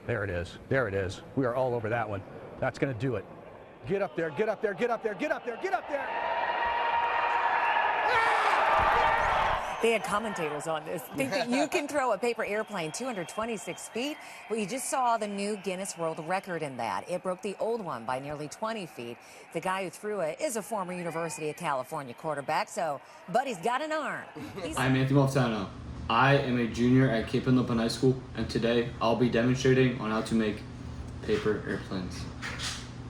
There it is. There it is. We are all over that one. That's going to do it. Get up there, get up there, get up there, get up there, get up there. They had commentators on this. Think that you can throw a paper airplane 226 feet? Well, you just saw the new Guinness World Record in that. It broke the old one by nearly 20 feet. The guy who threw it is a former University of California quarterback, so Buddy's got an arm. I'm Anthony Malfitano. I am a junior at Cape Henlopen High School, and today I'll be demonstrating on how to make paper airplanes.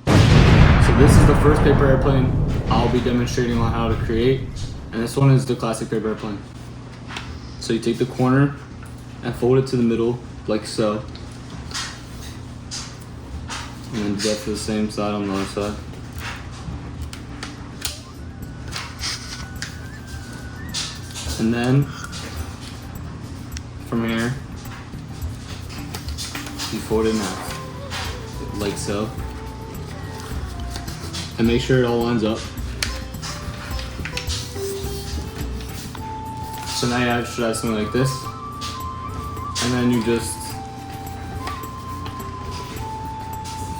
So this is the first paper airplane I'll be demonstrating on how to create, and this one is the classic paper airplane. So you take the corner and fold it to the middle like so, and then do that to the same side on the other side. And then from here, you fold it in half, like so. And make sure it all lines up. So now you should have something like this. And then you just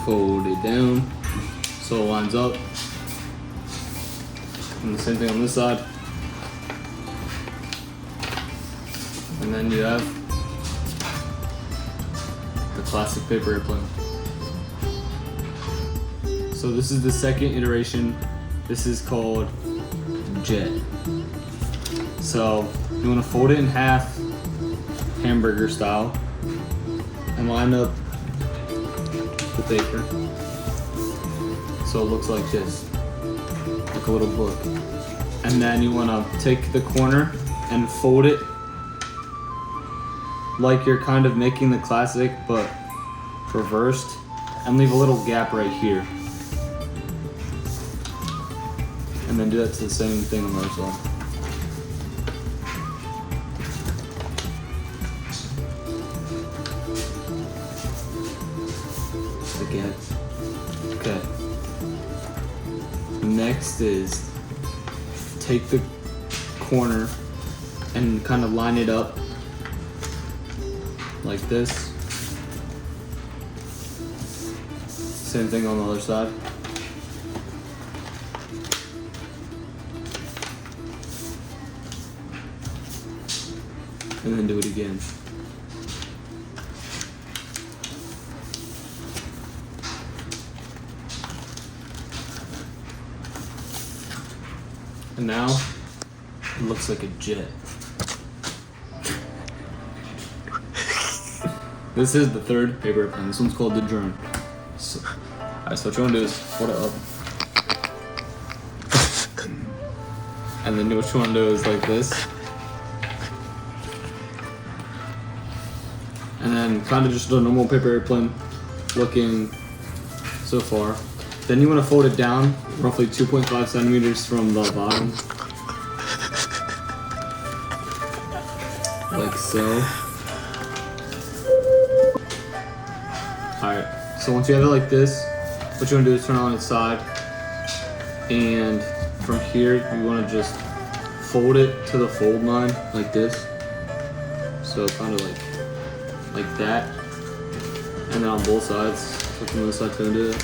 fold it down so it lines up. And the same thing on this side. And then you have the classic paper airplane. So this is the second iteration. This is called Jet. So you want to fold it in half, hamburger style, and line up the paper so it looks like this, like a little book. And then you want to take the corner and fold it like you're kind of making the classic but reversed, and leave a little gap right here. And then do that to the same thing on the other side. Again. Okay. Next is take the corner and kind of line it up like this. Same thing on the other side. And then do it again. And now it looks like a jet. This is the third paper airplane. This one's called the drone. So what you want to do is fold it up. And then what you want to do is like this. And then kind of just a normal paper airplane looking so far. Then you want to fold it down roughly 2.5 centimeters from the bottom. Like so. Alright, so once you have it like this, what you want to do is turn it on its side. And from here, you want to just fold it to the fold line like this. So kind of like that. And then on both sides, so from this side to do it.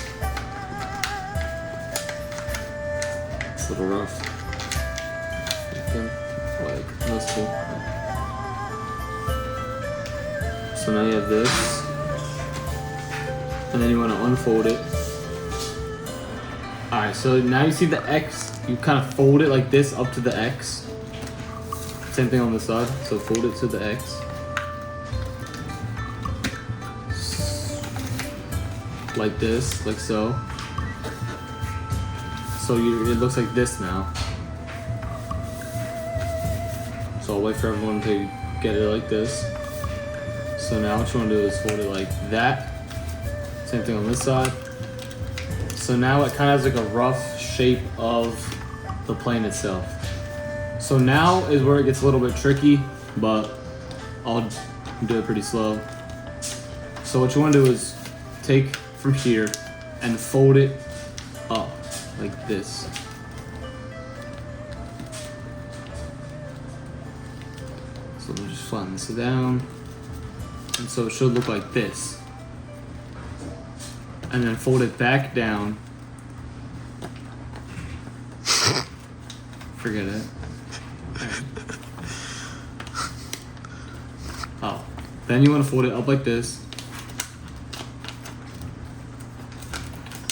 It's a little rough. Like this cool. So now you have this. And then you want to unfold it. Alright, so now you see the X. You kind of fold it like this up to the X. Same thing on this side. So fold it to the X. Like this, like so. So it looks like this now. So I'll wait for everyone to get it like this. So now what you want to do is fold it like that. Same thing on this side. So now it kind of has like a rough shape of the plane itself. So now is where it gets a little bit tricky, but I'll do it pretty slow. So what you want to do is take from here and fold it up like this. So we'll just flatten this down. And so it should look like this. and then fold it back down. Forget it. Oh, then you want to fold it up like this,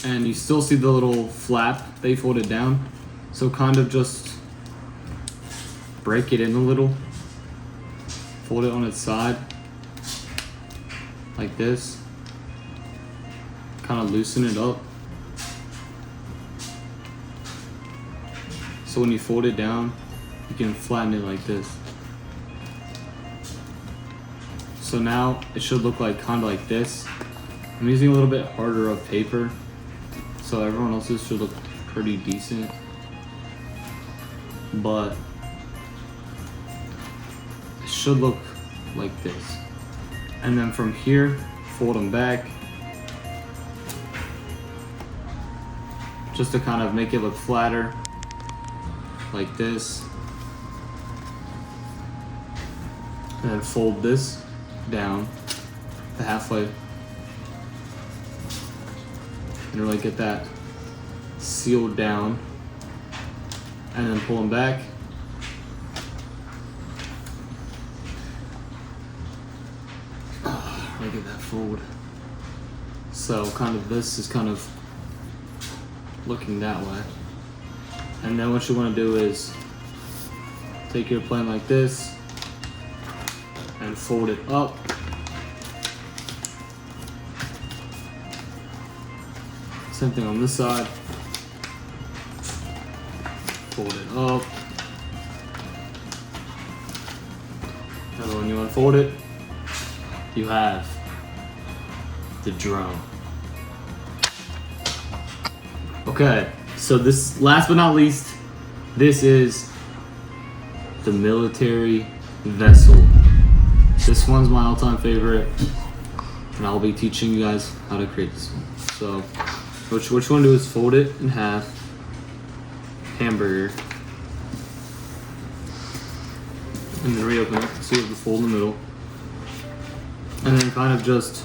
and you still see the little flap that you folded down, so kind of just break it in a little, fold it on its side like this, kind of loosen it up, so when you fold it down you can flatten it like this. So now it should look like kind of like this. I'm using a little bit harder of paper, so everyone else's should look pretty decent, but it should look like this. And then from here, fold them back, just to kind of make it look flatter, like this. And then fold this down to halfway, and really get that sealed down, and then pull them back. Look at that fold. So kind of this is kind of looking that way. And then what you want to do is take your plane like this and fold it up. Same thing on this side. Fold it up. And then when you unfold it, you have the drone. Okay, so this, last but not least, this is the military vessel. This one's my all-time favorite, and I'll be teaching you guys how to create this one. So, what you want to do is fold it in half, hamburger, and then reopen it, so you have the fold in the middle. And then kind of just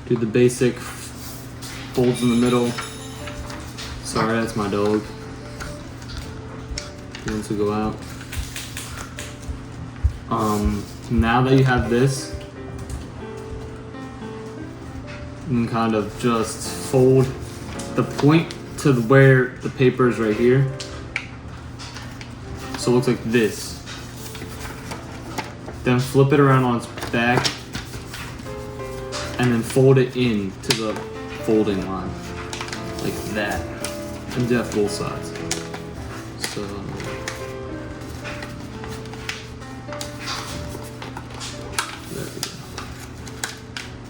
do the basic folds in the middle. Sorry, that's my dog. He wants to go out. Now that you have this, you can kind of just fold the point to where the paper is right here. So it looks like this. Then flip it around on its back, and then fold it in to the folding line, like that. And do that both sides. So there we go.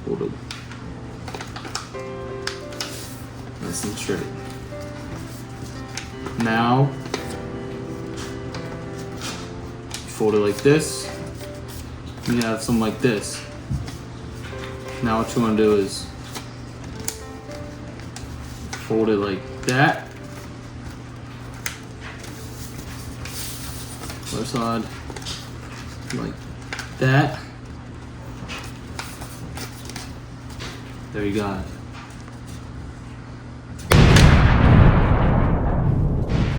Hold up. Nice and straight. Now fold it like this. You have something like this. Now what you want to do is fold it like that. Other side, like that. There you got it.